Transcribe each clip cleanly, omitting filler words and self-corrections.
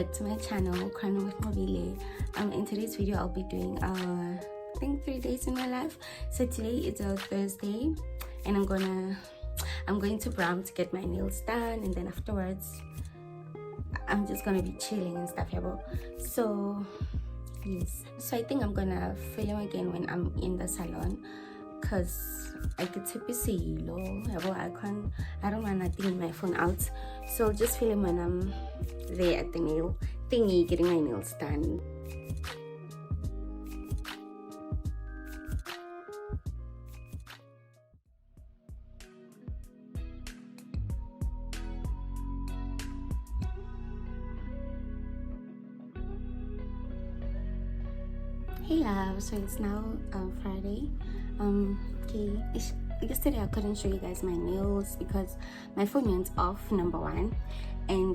back to my channel, Crown with Mobile. In today's video I'll be doing I think 3 days in my life. So today is a Thursday and I'm going to Brown to get my nails done, and then afterwards I'm just gonna be chilling and stuff. So yes, so I think I'm gonna film again when I'm in the salon, because I get to be low. I don't want nothing in my phone out, so I'll just film when I'm there at the nail thingy getting my nails done. Hey love, so it's now Friday. Okay, yesterday I couldn't show you guys my nails because my phone went off, number one, and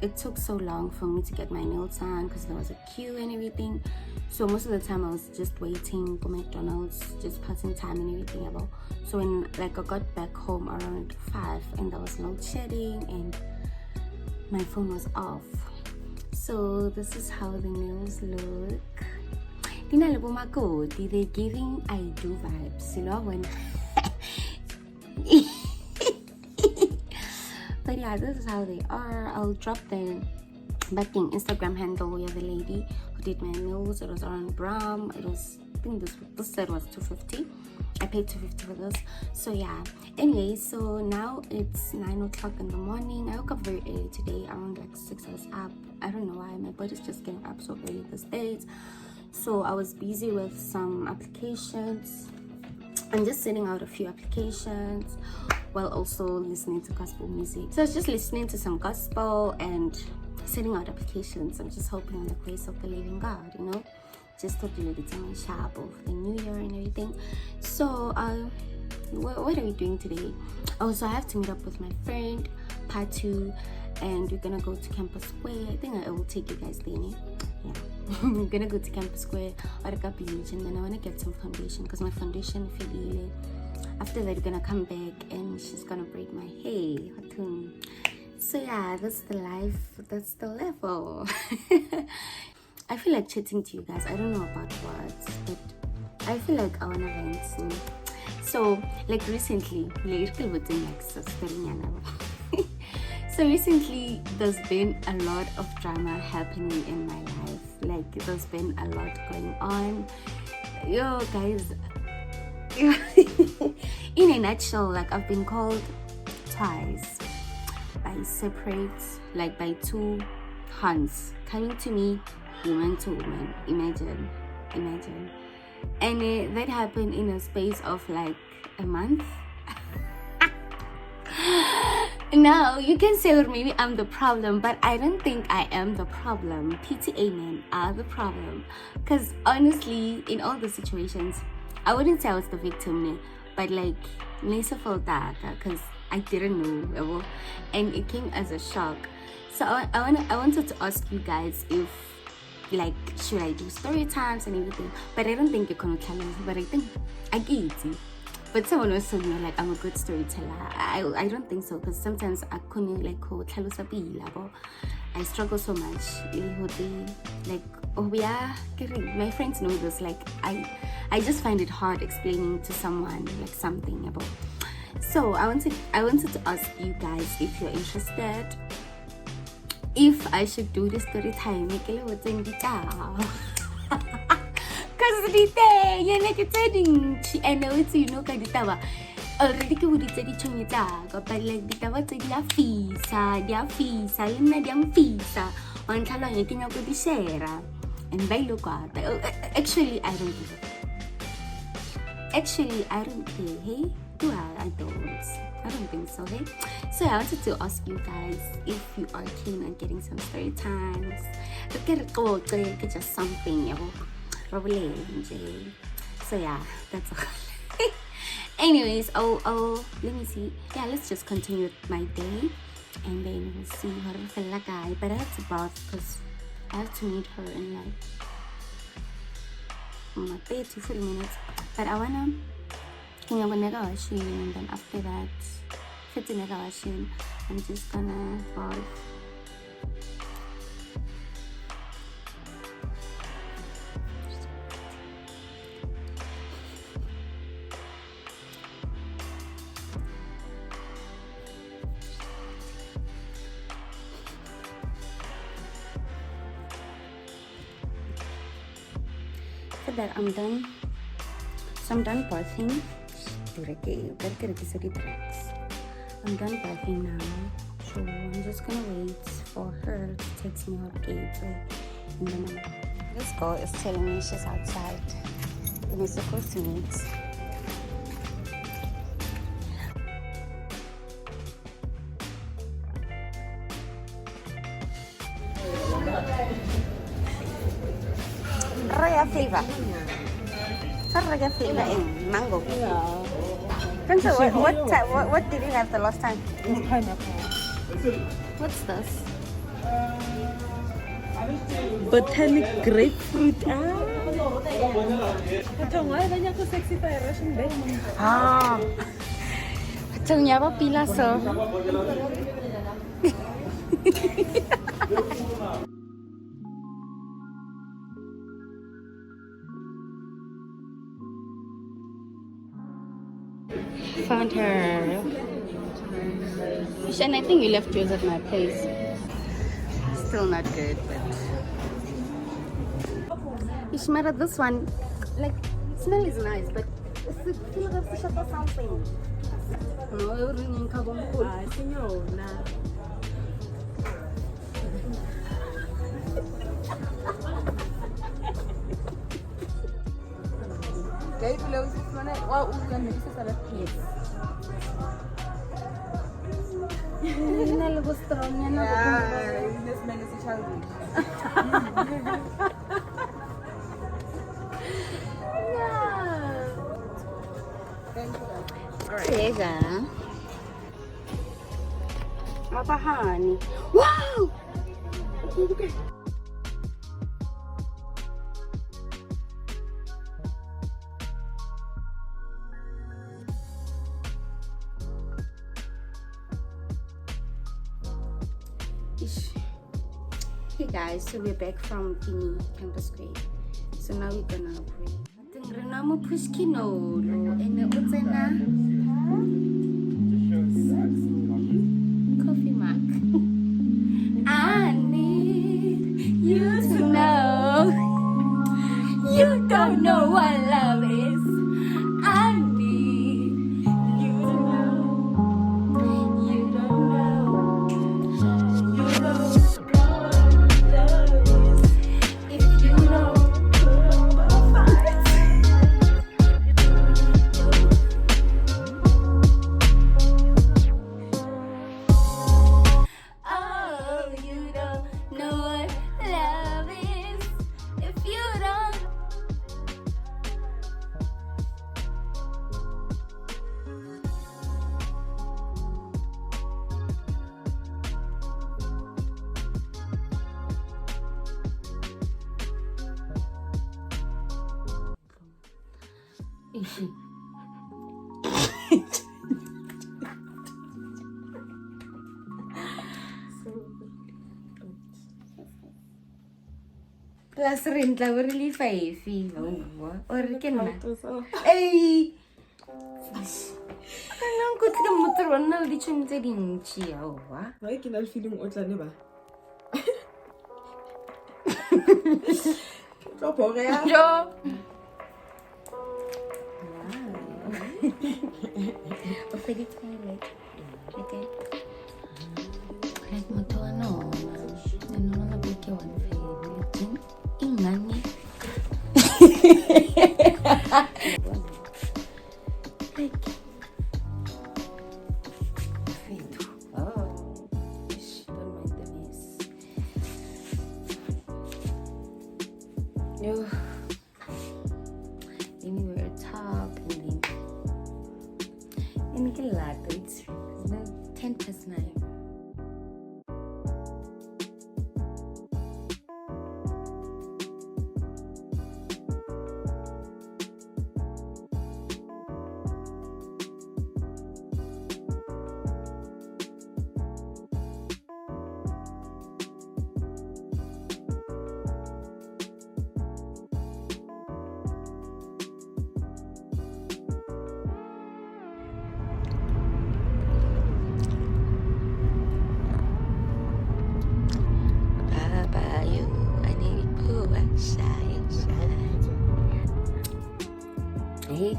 it took so long for me to get my nails done because there was a queue and everything. So most of the time I was just waiting for McDonald's, just passing time and everything. So when I got back home around 5 and there was load shedding and my phone was off. So this is how the nails look. They're giving I do vibes, you know, when but yeah, this is how they are. I'll drop the backing Instagram handle where the lady who did my nails. It was around Brown. It was, I think this set was $250. I paid $250 for this. So yeah, anyway, so now it's 9 o'clock in the morning. I woke up very early today, around like 6 I was up. I don't know why, my body's just getting up so early these days. So I was busy with some applications. I'm just sending out a few applications while also listening to gospel music. So I was just listening to some gospel and sending out applications. I'm just hoping on the grace of the living God, you know, just to do it my sharp of the new year and everything. So what are we doing today? So I have to meet up with my friend part 2, and we're gonna go to Campus Square. I think I will take you guys there. Yeah. I'm gonna go to Campus Square or the beach, and then I want to get some foundation because my foundation feel. After that we're gonna come back and she's gonna braid my hair. So yeah, that's the life, that's the level. I feel like chatting to you guys. I don't know about words, but I feel like I wanna vent. So like recently, so recently there's been a lot of drama happening in my life. Like there's been a lot going on. Yo guys, in a nutshell, like I've been called twice by separate, like by 2 hands coming to me, woman to woman. Imagine. And that happened in a space of like a month. Now you can say that maybe I'm the problem, but I don't think I am the problem. PTA men are the problem, because honestly in all the situations I wouldn't say I was the victim, but like because I didn't know, and it came as a shock. So I wanted to ask you guys if, like, should I do story times and everything, but I don't think you're gonna tell me, but I think I get it. But someone was telling me like I'm a good storyteller. I don't think so, because sometimes I couldn't like I struggle so much. Like my friends know this. Like I just find it hard explaining to someone like something about. So I wanted to ask you guys if you're interested, if I should do this story time. Because I know it's, you know, already ke boditse ditšhomi tsaka, but like ditaba tse di a fisa le nna di a mfisa wa ntlhaloganya ke nyako di share and ba ile kwata. Actually I don't give a Actually I don't care, hey? I don't think so, hey? So I wanted to ask you guys if you are keen on getting some story times. Just something, so yeah, that's all. Anyways, let me see. Yeah, let's just continue with my day and then we'll see what I feel like. But I have to bath because I have to meet her in like 30 to 40 minutes. But I wanna washing, and then after that 50 mega washing, I'm just gonna bath after that I'm done. So I'm done bathing. I'm done bathing now. So I'm just gonna wait for her to text me her gateway. And then this girl is telling me she's outside and we're supposed to meet. Royal flavor. Royal flavor in mango. Yeah. What did you have the last time? It's pineapple. What's this? Botanic grapefruit. Macam why banyak ke sexy pa Russian bay. Macam apa pila so? Found her. And I think you left yours at my place. Still not good, but Ishmara, this one, like, smell is nice, but it's feel like it's something. No, you're ringing kabong. Senyor, na. Kaya below is mana? Wow, ulan na isa sa left place. Nalabos strong yan na. This man is childish. Teka. Apa honey? Wow! Okay. Hey guys, so we're back from Pini Campus Grade. So now we're gonna pray. Tingnan mo pushkino lo ene utsena coffee mac. I need you to know you don't know what love is. I need you to know you don't know. You don't. Plus rin tla really fifty. Or can na. Ay. Anong ko tika motor na di chunte din chiao wa. Why kinal feeling otla ni ba? Chopo kaya. Jo. Pwede ka like. Okay. Like mo to ano na bigyan favorite. Ingani. Like. Yo, let me wear a top and then get a lot. It's 10:09.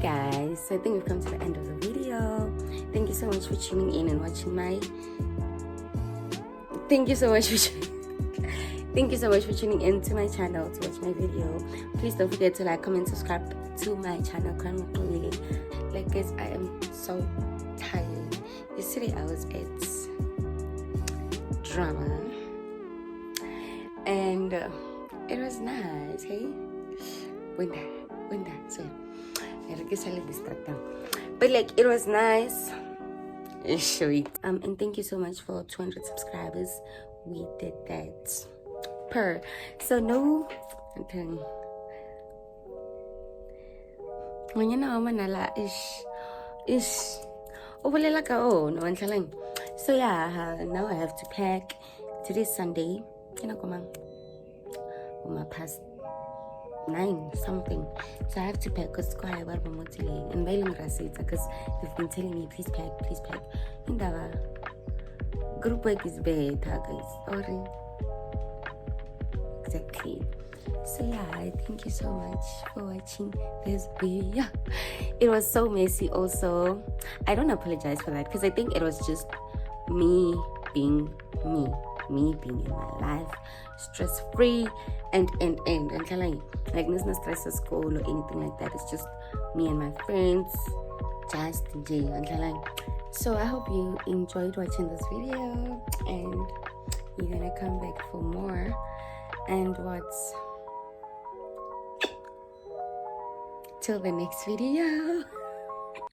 guys, so I think we've come to the end of the video. Thank you so much for tuning in and watching my thank you so much for tuning in to my channel to watch my video. Please don't forget to like, comment, subscribe to my channel. Like guys, I am so tired. Yesterday I was at drama and it was nice. Hey, when that so I guess I'll distract them, but like it was nice. Sweet. And thank you so much for 200 subscribers. We did that per. So no, I'm telling you. When you know manala is overly like no I'm telling. So yeah, now I have to pack. Today's Sunday. You know, come on. Past 9 something, so I have to pack because and because they've been telling me please pack. And group work is bad, guys. Sorry. Exactly. So yeah, thank you so much for watching this video. It was so messy also. I don't apologize for that because I think it was just me being being in my life, stress free and telling like there's no stress at school or anything like that. It's just me and my friends, just enjoy and telling. So I hope you enjoyed watching this video and you're gonna come back for more. And till the next video.